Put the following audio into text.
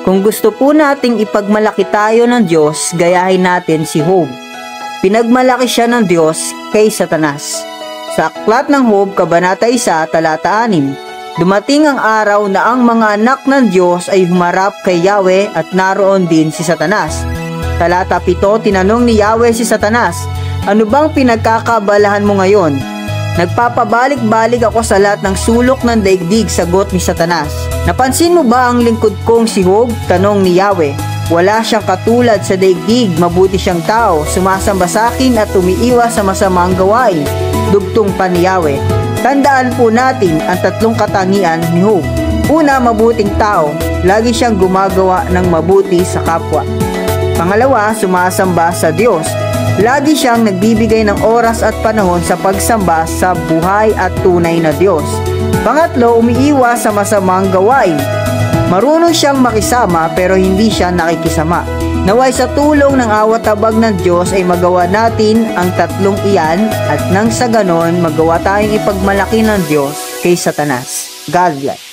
Kung gusto po nating ipagmalaki tayo ng Diyos, gayahin natin si Job. Pinagmalaki siya ng Diyos kay Satanas. Sa aklat ng Job, Kabanata 1, Talata 6, dumating ang araw na ang mga anak ng Diyos ay humarap kay Yahweh at naroon din si Satanas. Talata 7, tinanong ni Yahweh si Satanas, "Ano bang pinagkakabalahan mo ngayon?" "Nagpapabalik-balik ako sa lahat ng sulok ng daigdig," sagot ni Satanas. "Napansin mo ba ang lingkod kong si Job?" tanong ni Yahweh. "Wala siyang katulad sa daigdig, mabuti siyang tao, sumasamba sa akin at umiiwas sa masamang gawain," dugtong pa ni Yahweh. Tandaan po natin ang tatlong katangian ni Job. Una, mabuting tao, lagi siyang gumagawa ng mabuti sa kapwa. Pangalawa, sumasamba sa Diyos. Lagi siyang nagbibigay ng oras at panahon sa pagsamba sa buhay at tunay na Diyos. Pangatlo, umiiwas sa masamang gawain. Marunong siyang makisama pero hindi siya nakikisama. Naway sa tulong ng awat-habag ng Diyos ay magawa natin ang tatlong iyan at nang sa ganon magawa tayong ipagmalaki ng Diyos kay Satanas. God bless.